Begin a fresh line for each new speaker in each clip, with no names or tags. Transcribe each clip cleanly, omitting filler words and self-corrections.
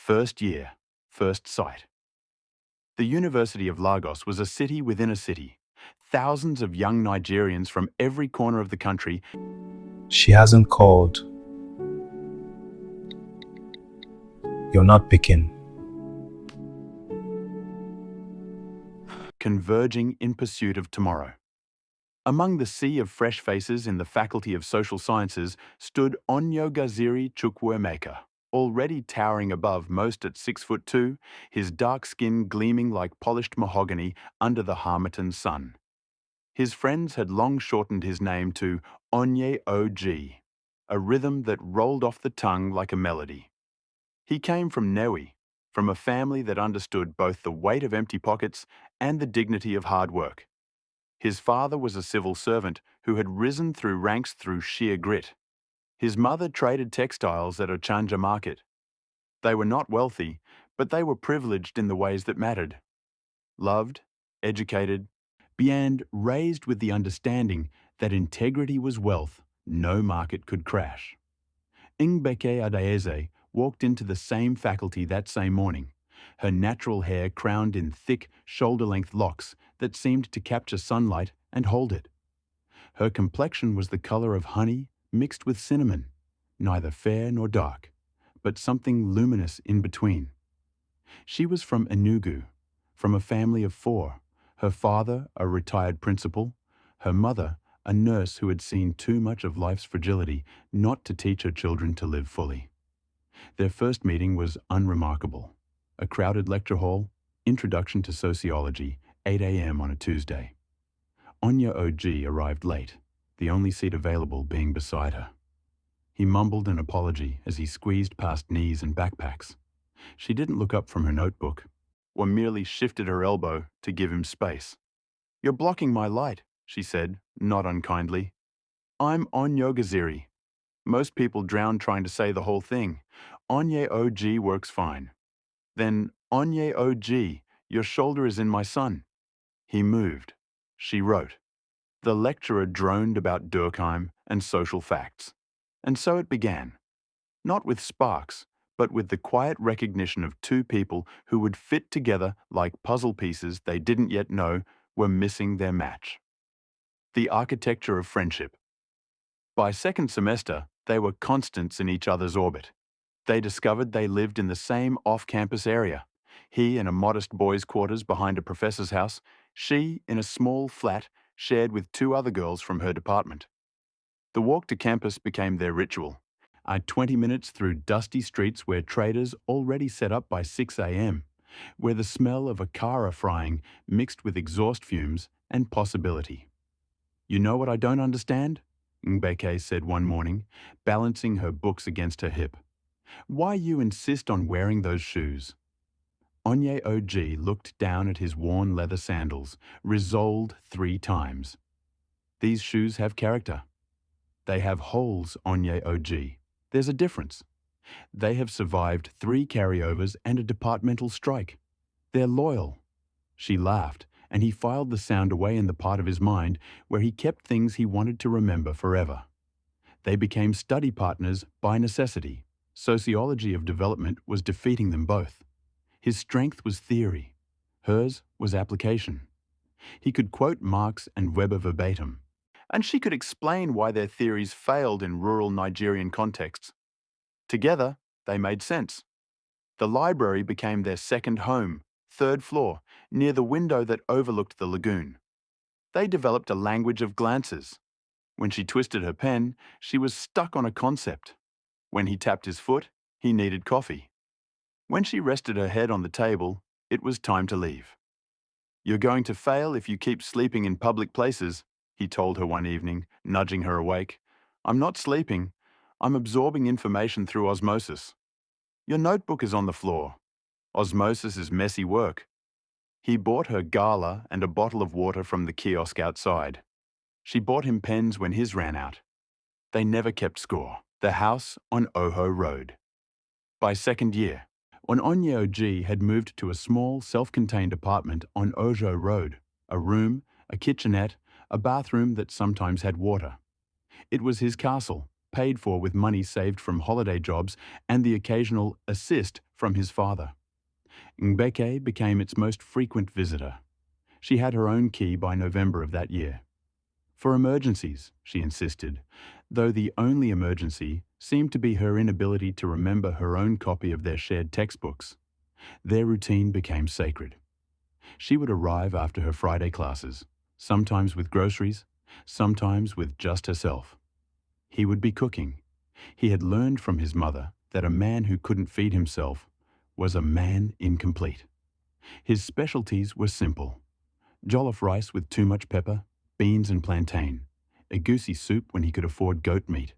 First year, first sight. The University of Lagos was a city within a city. Thousands of young Nigerians from every corner of the country.
She hasn't called. You're not picking.
Converging in pursuit of tomorrow. Among the sea of fresh faces in the Faculty of Social Sciences stood Onye Chukwuemeka, already towering above most at 6'2", his dark skin gleaming like polished mahogany under the Harmattan sun. His friends had long shortened his name to Onye OG, a rhythm that rolled off the tongue like a melody. He came from Newi, from a family that understood both the weight of empty pockets and the dignity of hard work. His father was a civil servant who had risen through ranks through sheer grit. His mother traded textiles at Ochanja Market. They were not wealthy, but they were privileged in the ways that mattered. Loved, educated, and raised with the understanding that integrity was wealth no market could crash. Ngbeke Adaeze walked into the same faculty that same morning, her natural hair crowned in thick, shoulder-length locks that seemed to capture sunlight and hold it. Her complexion was the color of honey mixed with cinnamon, neither fair nor dark, but something luminous in between. She was from Enugu, from a family of 4, her father a retired principal, her mother a nurse who had seen too much of life's fragility not to teach her children to live fully. Their first meeting was unremarkable. A crowded lecture hall, introduction to sociology, 8 a.m. on a Tuesday. Onye OG arrived late, the only seat available being beside her. He mumbled an apology as he squeezed past knees and backpacks. She didn't look up from her notebook, or merely shifted her elbow to give him space. "You're blocking my light," she said, not unkindly. "I'm Onye. Most people drown trying to say the whole thing. Onye OG works fine." "Then, Onye OG, your shoulder is in my sun." He moved. She wrote. The lecturer droned about Durkheim and social facts. And so it began. Not with sparks, but with the quiet recognition of 2 people who would fit together like puzzle pieces they didn't yet know were missing their match. The architecture of friendship. By second semester, they were constants in each other's orbit. They discovered they lived in the same off-campus area. He in a modest boys' quarters behind a professor's house, she in a small flat shared with 2 other girls from her department. The walk to campus became their ritual. 20 minutes through dusty streets where traders already set up by 6 a.m., where the smell of a kara frying mixed with exhaust fumes and possibility. "You know what I don't understand?" Ngbeke said one morning, balancing her books against her hip. "Why you insist on wearing those shoes?" Onye OG looked down at his worn leather sandals, resoled 3 times. "These shoes have character. They have holes, Onye OG. There's a difference. They have survived 3 carryovers and a departmental strike. They're loyal." She laughed, and he filed the sound away in the part of his mind where he kept things he wanted to remember forever. They became study partners by necessity. Sociology of development was defeating them both. His strength was theory. Hers was application. He could quote Marx and Weber verbatim, and she could explain why their theories failed in rural Nigerian contexts. Together, they made sense. The library became their second home, 3rd floor, near the window that overlooked the lagoon. They developed a language of glances. When she twisted her pen, she was stuck on a concept. When he tapped his foot, he needed coffee. When she rested her head on the table, it was time to leave. "You're going to fail if you keep sleeping in public places," he told her one evening, nudging her awake. "I'm not sleeping. I'm absorbing information through osmosis. Your notebook is on the floor. Osmosis is messy work." He bought her gala and a bottle of water from the kiosk outside. She bought him pens when his ran out. They never kept score. The house on Oho Road. By second year, when Onye OG had moved to a small, self-contained apartment on Ojo Road, a room, a kitchenette, a bathroom that sometimes had water. It was his castle, paid for with money saved from holiday jobs and the occasional assist from his father. Ngbeke became its most frequent visitor. She had her own key by November of that year. For emergencies, she insisted, though the only emergency seemed to be her inability to remember her own copy of their shared textbooks. Their routine became sacred. She would arrive after her Friday classes, sometimes with groceries, sometimes with just herself. He would be cooking. He had learned from his mother that a man who couldn't feed himself was a man incomplete. His specialties were simple: jollof rice with too much pepper, beans and plantain, a goosey soup when he could afford goat meat.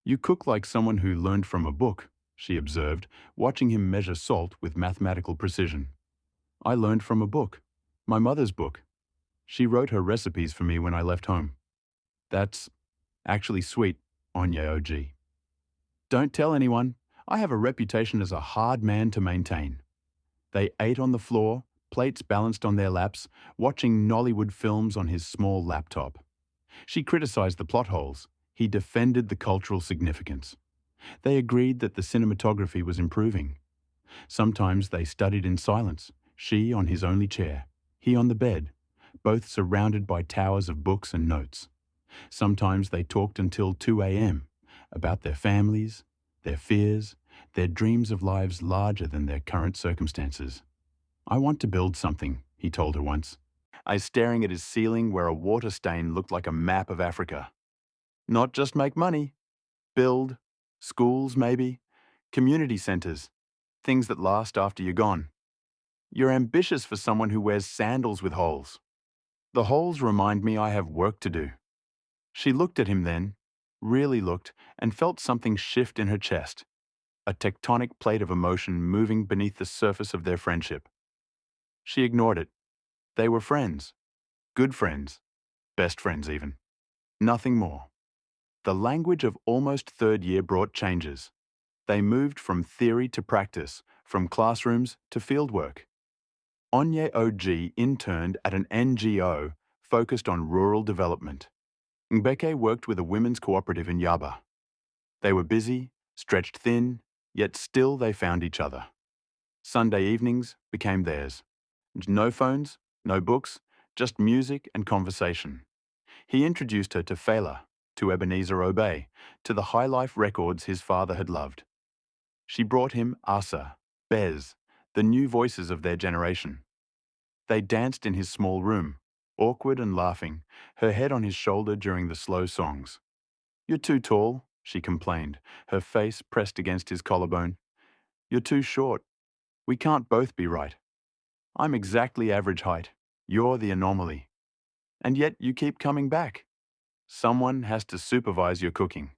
"You cook like someone who learned from a book," she observed, watching him measure salt with mathematical precision. "I learned from a book, my mother's book. She wrote her recipes for me when I left home. That's actually sweet, Onye OG. Don't tell anyone. I have a reputation as a hard man to maintain." They ate on the floor, plates balanced on their laps, watching Nollywood films on his small laptop. She criticized the plot holes. He defended the cultural significance. They agreed that the cinematography was improving. Sometimes they studied in silence, she on his only chair, he on the bed, both surrounded by towers of books and notes. Sometimes they talked until 2 a.m. about their families, their fears, their dreams of lives larger than their current circumstances. "I want to build something," he told her once, eyes staring at his ceiling where a water stain looked like a map of Africa. "Not just make money. Build. Schools, maybe. Community centers. Things that last after you're gone. You're ambitious for someone who wears sandals with holes." "The holes remind me I have work to do." She looked at him then, really looked, and felt something shift in her chest, a tectonic plate of emotion moving beneath the surface of their friendship. She ignored it. They were friends. Good friends. Best friends, even. Nothing more. The language of almost third year brought changes. They moved from theory to practice, from classrooms to fieldwork. Onye OG interned at an NGO focused on rural development. Ngbeke worked with a women's cooperative in Yaba. They were busy, stretched thin, yet still they found each other. Sunday evenings became theirs. No phones, no books, just music and conversation. He introduced her to Fela, to Ebenezer Obey, to the high-life records his father had loved. She brought him Asa, Bez, the new voices of their generation. They danced in his small room, awkward and laughing, her head on his shoulder during the slow songs. "You're too tall," she complained, her face pressed against his collarbone. "You're too short. We can't both be right. I'm exactly average height. You're the anomaly. And yet you keep coming back. Someone has to supervise your cooking."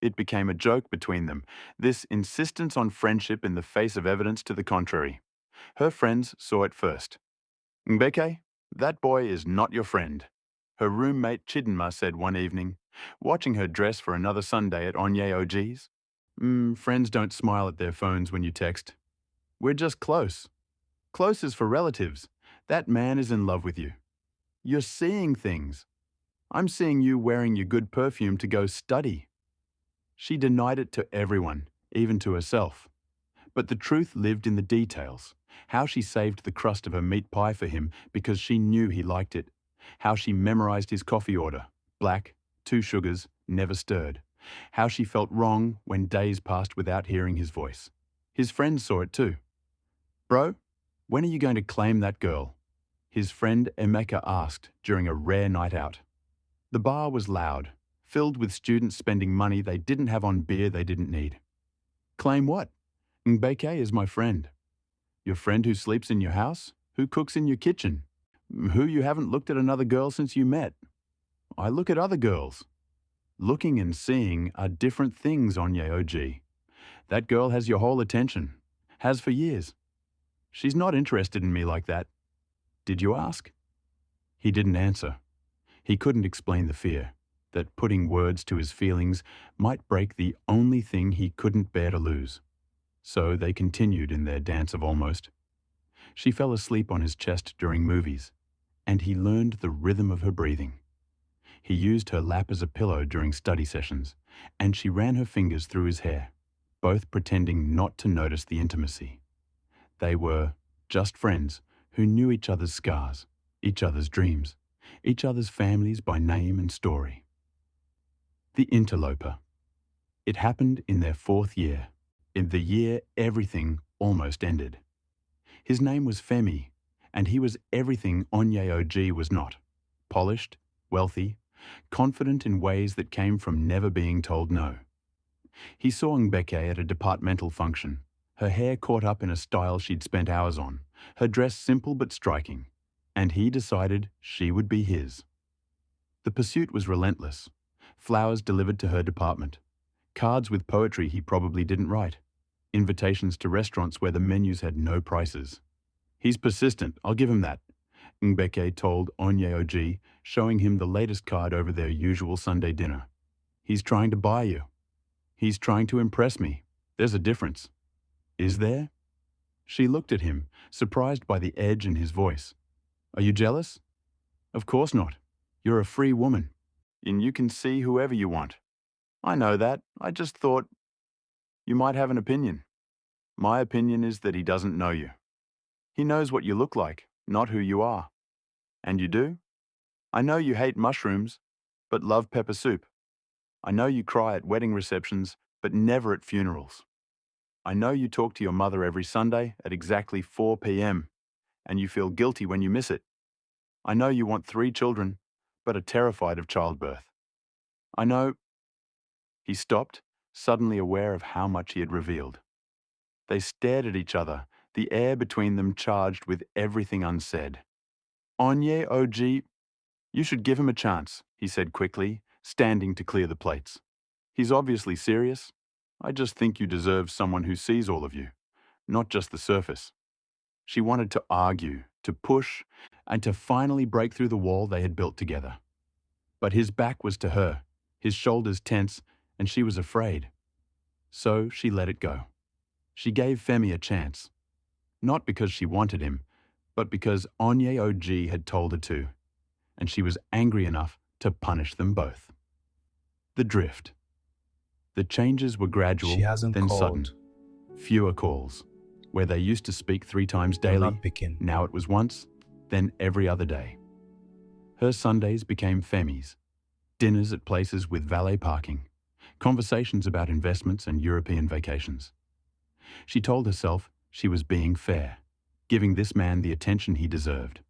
It became a joke between them, this insistence on friendship in the face of evidence to the contrary. Her friends saw it first. "Ngbeke, that boy is not your friend," her roommate Chidinma said one evening, watching her dress for another Sunday at Onye OG's. Friends don't smile at their phones when you text. We're just close. Close is for relatives. That man is in love with you. You're seeing things. I'm seeing you wearing your good perfume to go study." She denied it to everyone, even to herself. But the truth lived in the details. How she saved the crust of her meat pie for him because she knew he liked it. How she memorized his coffee order, black, 2 sugars, never stirred. How she felt wrong when days passed without hearing his voice. His friends saw it too. "Bro, when are you going to claim that girl?" his friend Emeka asked during a rare night out. The bar was loud, filled with students spending money they didn't have on beer they didn't need. "Claim what? Ngbeke is my friend." "Your friend who sleeps in your house? Who cooks in your kitchen? Who you haven't looked at another girl since you met?" "I look at other girls." Looking and seeing are different things, Onye OG. That girl has your whole attention. Has for years. She's not interested in me like that. Did you ask? He didn't answer. He couldn't explain the fear that putting words to his feelings might break the only thing he couldn't bear to lose. So they continued in their dance of almost. She fell asleep on his chest during movies, and he learned the rhythm of her breathing. He used her lap as a pillow during study sessions, and she ran her fingers through his hair, both pretending not to notice the intimacy. They were just friends who knew each other's scars, each other's dreams, each other's families by name and story. The interloper. It happened in their 4th year, in the year everything almost ended. His name was Femi, and he was everything Onye OG was not. Polished, wealthy, confident in ways that came from never being told no. He saw Ngbeke at a departmental function, her hair caught up in a style she'd spent hours on, her dress simple but striking, and he decided she would be his. The pursuit was relentless. Flowers delivered to her department, cards with poetry he probably didn't write, invitations to restaurants where the menus had no prices. He's persistent, I'll give him that, Ngbeke told Onye OG, showing him the latest card over their usual Sunday dinner. He's trying to buy you. He's trying to impress me. There's a difference. Is there? She looked at him, surprised by the edge in his voice. Are you jealous? Of course not. You're a free woman, and you can see whoever you want. I know that. I just thought you might have an opinion. My opinion is that he doesn't know you. He knows what you look like, not who you are. And you do? I know you hate mushrooms, but love pepper soup. I know you cry at wedding receptions, but never at funerals. I know you talk to your mother every Sunday at exactly 4 p.m., and you feel guilty when you miss it. I know you want 3 children, but are terrified of childbirth. I know. He stopped, suddenly aware of how much he had revealed. They stared at each other, the air between them charged with everything unsaid. Onye OG, you should give him a chance, he said quickly, standing to clear the plates. He's obviously serious. I just think you deserve someone who sees all of you, not just the surface. She wanted to argue, to push, and to finally break through the wall they had built together. But his back was to her, his shoulders tense, and she was afraid. So she let it go. She gave Femi a chance. Not because she wanted him, but because Onye OG had told her to, and she was angry enough to punish them both. The drift. The changes were gradual,
She hasn't
then
called.
sudden. Fewer calls. Where they used to speak 3 times
You're
daily,
not picking.
now it was once, then every other day. Her Sundays became Femi's. Dinners at places with valet parking. Conversations about investments and European vacations. She told herself she was being fair, giving this man the attention he deserved.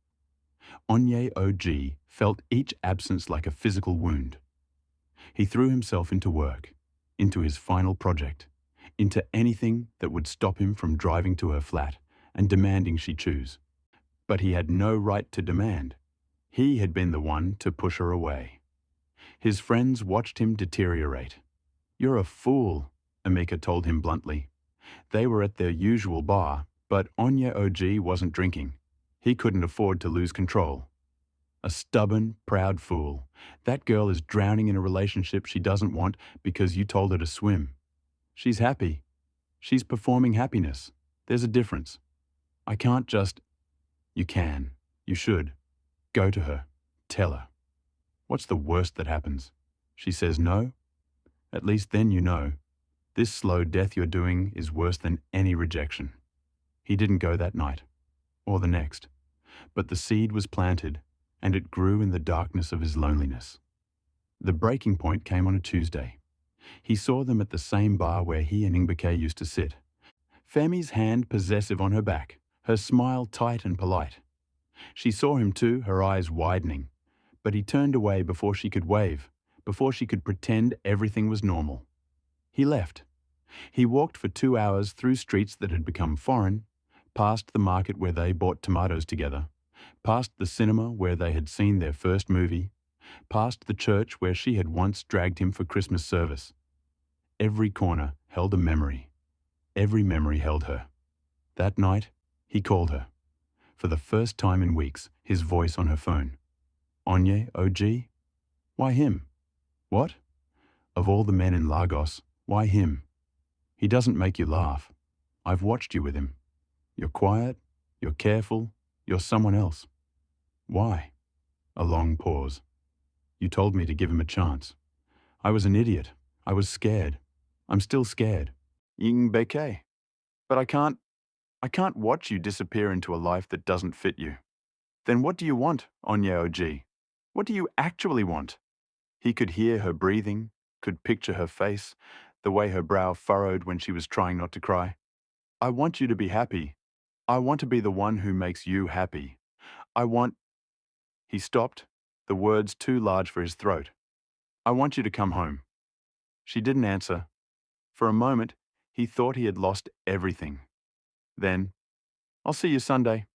Onye OG felt each absence like a physical wound. He threw himself into work, into his final project, into anything that would stop him from driving to her flat and demanding she choose. But he had no right to demand. He had been the one to push her away. His friends watched him deteriorate. You're a fool, Amika told him bluntly. They were at their usual bar, but Onye OG wasn't drinking. He couldn't afford to lose control. A stubborn, proud fool. That girl is drowning in a relationship she doesn't want because you told her to swim. She's happy. She's performing happiness. There's a difference. I can't just... You can. You should. Go to her. Tell her. What's the worst that happens? She says no? At least then you know. This slow death you're doing is worse than any rejection. He didn't go that night, or the next, but the seed was planted, and it grew in the darkness of his loneliness. The breaking point came on a Tuesday. He saw them at the same bar where he and Ngbeke used to sit. Femi's hand possessive on her back, her smile tight and polite. She saw him too, her eyes widening, but he turned away before she could wave, before she could pretend everything was normal. He left. He walked for 2 hours through streets that had become foreign, past the market where they bought tomatoes together, past the cinema where they had seen their first movie, past the church where she had once dragged him for Christmas service. Every corner held a memory. Every memory held her. That night, he called her. For the first time in weeks, his voice on her phone. Onye OG? Why him? What? Of all the men in Lagos, why him? He doesn't make you laugh. I've watched you with him. You're quiet, you're careful, you're someone else. Why? A long pause. You told me to give him a chance. I was an idiot. I was scared. I'm still scared. Ying Beke. But I can't watch you disappear into a life that doesn't fit you. Then what do you want, Onye Oji? What do you actually want? He could hear her breathing, could picture her face, the way her brow furrowed when she was trying not to cry. I want you to be happy. I want to be the one who makes you happy. I want... He stopped, the words too large for his throat. I want you to come home. She didn't answer. For a moment, he thought he had lost everything. Then, I'll see you Sunday.